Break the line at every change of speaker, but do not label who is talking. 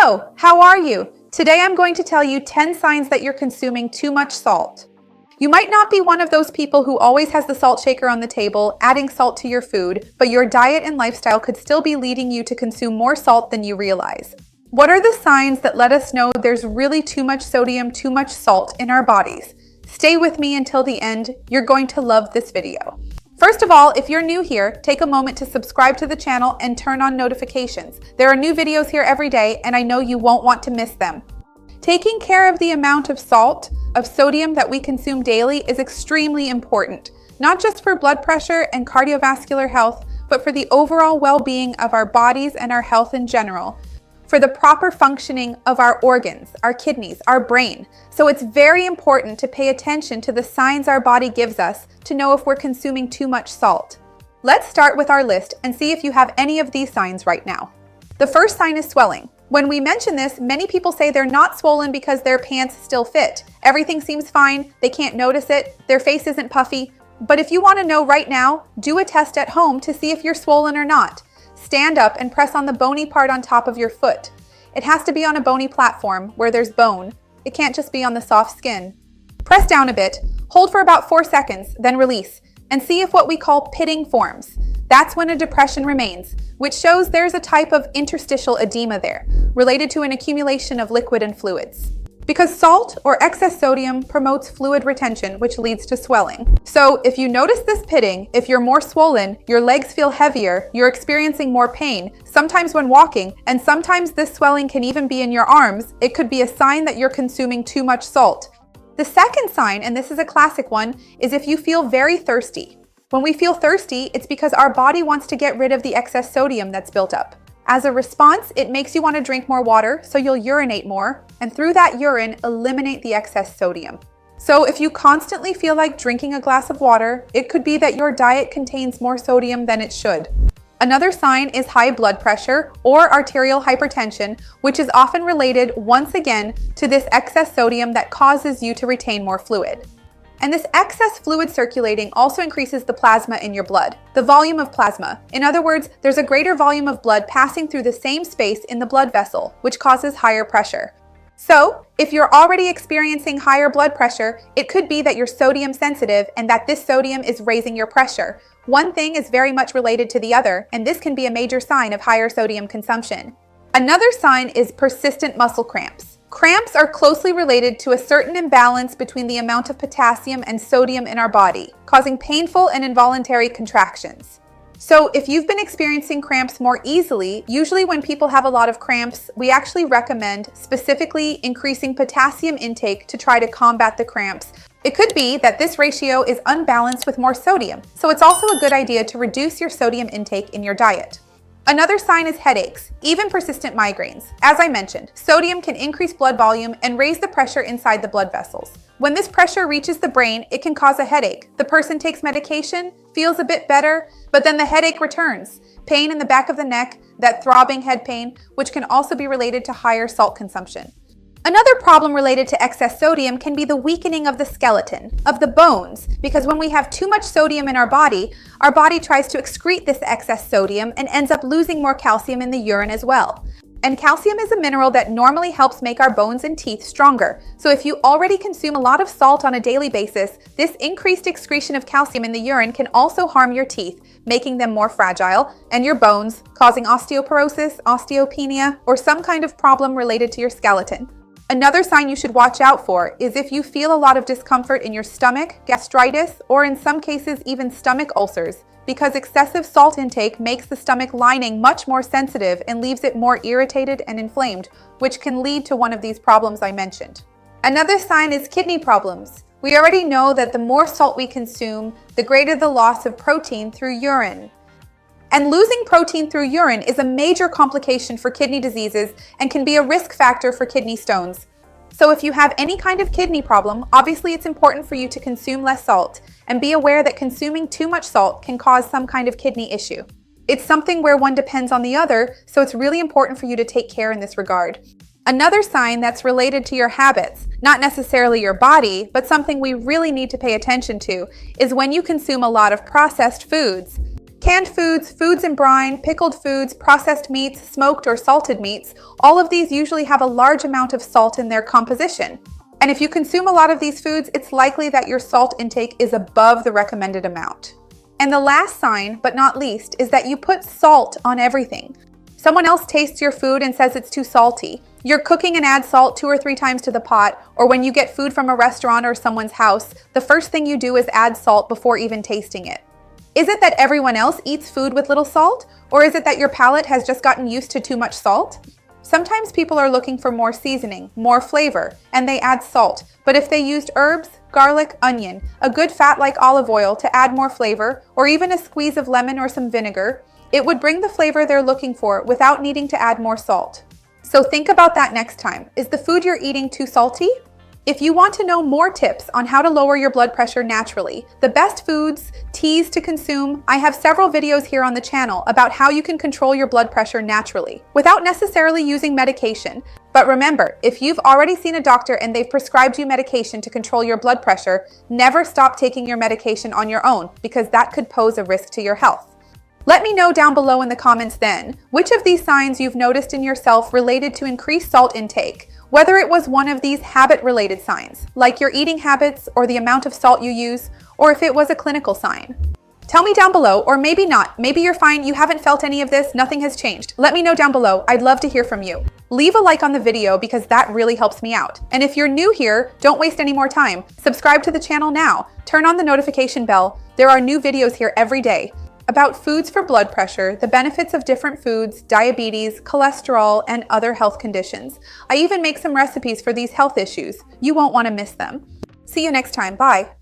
Hello, how are you? Today I'm going to tell you 10 signs that you're consuming too much salt. You might not be one of those people who always has the salt shaker on the table, adding salt to your food, but your diet and lifestyle could still be leading you to consume more salt than you realize. What are the signs that let us know there's really too much sodium, too much salt in our bodies? Stay with me until the end. You're going to love this video. First of all, if you're new here, take a moment to subscribe to the channel and turn on notifications. There are new videos here every day, and I know you won't want to miss them. Taking care of the amount of salt, of sodium that we consume daily is extremely important, not just for blood pressure and cardiovascular health, but for the overall well-being of our bodies and our health in general, for the proper functioning of our organs, our kidneys, our brain. So it's very important to pay attention to the signs our body gives us to know if we're consuming too much salt. Let's start with our list and see if you have any of these signs right now. The first sign is swelling. When we mention this, many people say they're not swollen because their pants still fit. Everything seems fine, they can't notice it, their face isn't puffy. But if you want to know right now, do a test at home to see if you're swollen or not. Stand up and press on the bony part on top of your foot. It has to be on a bony platform where there's bone. It can't just be on the soft skin. Press down a bit, hold for about 4 seconds, then release, and see if what we call pitting forms. That's when a depression remains, which shows there's a type of interstitial edema there, related to an accumulation of liquid and fluids. Because salt or excess sodium promotes fluid retention, which leads to swelling. So if you notice this pitting, if you're more swollen, your legs feel heavier, you're experiencing more pain, sometimes when walking, and sometimes this swelling can even be in your arms, it could be a sign that you're consuming too much salt. The second sign, and this is a classic one, is if you feel very thirsty. When we feel thirsty, it's because our body wants to get rid of the excess sodium that's built up. As a response, it makes you want to drink more water, so you'll urinate more, and through that urine, eliminate the excess sodium. So if you constantly feel like drinking a glass of water, it could be that your diet contains more sodium than it should. Another sign is high blood pressure or arterial hypertension, which is often related, once again, to this excess sodium that causes you to retain more fluid. And this excess fluid circulating also increases the plasma in your blood, the volume of plasma. In other words, there's a greater volume of blood passing through the same space in the blood vessel, which causes higher pressure. So, if you're already experiencing higher blood pressure, it could be that you're sodium sensitive and that this sodium is raising your pressure. One thing is very much related to the other, and this can be a major sign of higher sodium consumption. Another sign is persistent muscle cramps. Cramps are closely related to a certain imbalance between the amount of potassium and sodium in our body, causing painful and involuntary contractions. So if you've been experiencing cramps more easily, usually when people have a lot of cramps, we actually recommend specifically increasing potassium intake to try to combat the cramps. It could be that this ratio is unbalanced with more sodium, so it's also a good idea to reduce your sodium intake in your diet. Another sign is headaches, even persistent migraines. As I mentioned, sodium can increase blood volume and raise the pressure inside the blood vessels. When this pressure reaches the brain, it can cause a headache. The person takes medication, feels a bit better, but then the headache returns. Pain in the back of the neck, that throbbing head pain, which can also be related to higher salt consumption. Another problem related to excess sodium can be the weakening of the skeleton, of the bones, because when we have too much sodium in our body tries to excrete this excess sodium and ends up losing more calcium in the urine as well. And calcium is a mineral that normally helps make our bones and teeth stronger. So if you already consume a lot of salt on a daily basis, this increased excretion of calcium in the urine can also harm your teeth, making them more fragile, and your bones, causing osteoporosis, osteopenia, or some kind of problem related to your skeleton. Another sign you should watch out for is if you feel a lot of discomfort in your stomach, gastritis, or in some cases even stomach ulcers, because excessive salt intake makes the stomach lining much more sensitive and leaves it more irritated and inflamed, which can lead to one of these problems I mentioned. Another sign is kidney problems. We already know that the more salt we consume, the greater the loss of protein through urine. And losing protein through urine is a major complication for kidney diseases and can be a risk factor for kidney stones. So if you have any kind of kidney problem, obviously it's important for you to consume less salt and be aware that consuming too much salt can cause some kind of kidney issue. It's something where one depends on the other, so it's really important for you to take care in this regard. Another sign that's related to your habits, not necessarily your body, but something we really need to pay attention to, is when you consume a lot of processed foods. Canned foods, foods in brine, pickled foods, processed meats, smoked or salted meats, all of these usually have a large amount of salt in their composition. And if you consume a lot of these foods, it's likely that your salt intake is above the recommended amount. And the last sign, but not least, is that you put salt on everything. Someone else tastes your food and says it's too salty. You're cooking and add salt 2 or 3 times to the pot, or when you get food from a restaurant or someone's house, the first thing you do is add salt before even tasting it. Is it that everyone else eats food with little salt? Or is it that your palate has just gotten used to too much salt? Sometimes people are looking for more seasoning, more flavor, and they add salt. But if they used herbs, garlic, onion, a good fat like olive oil to add more flavor, or even a squeeze of lemon or some vinegar, it would bring the flavor they're looking for without needing to add more salt. So think about that next time. Is the food you're eating too salty? If you want to know more tips on how to lower your blood pressure naturally, the best foods, teas to consume, I have several videos here on the channel about how you can control your blood pressure naturally, without necessarily using medication. But remember, if you've already seen a doctor and they've prescribed you medication to control your blood pressure, never stop taking your medication on your own, because that could pose a risk to your health. Let me know down below in the comments then, which of these signs you've noticed in yourself related to increased salt intake, whether it was one of these habit-related signs, like your eating habits or the amount of salt you use, or if it was a clinical sign. Tell me down below, or maybe not. Maybe you're fine, you haven't felt any of this, nothing has changed. Let me know down below. I'd love to hear from you. Leave a like on the video because that really helps me out. And if you're new here, don't waste any more time. Subscribe to the channel now. Turn on the notification bell. There are new videos here every day about foods for blood pressure, the benefits of different foods, diabetes, cholesterol, and other health conditions. I even make some recipes for these health issues. You won't want to miss them. See you next time. Bye.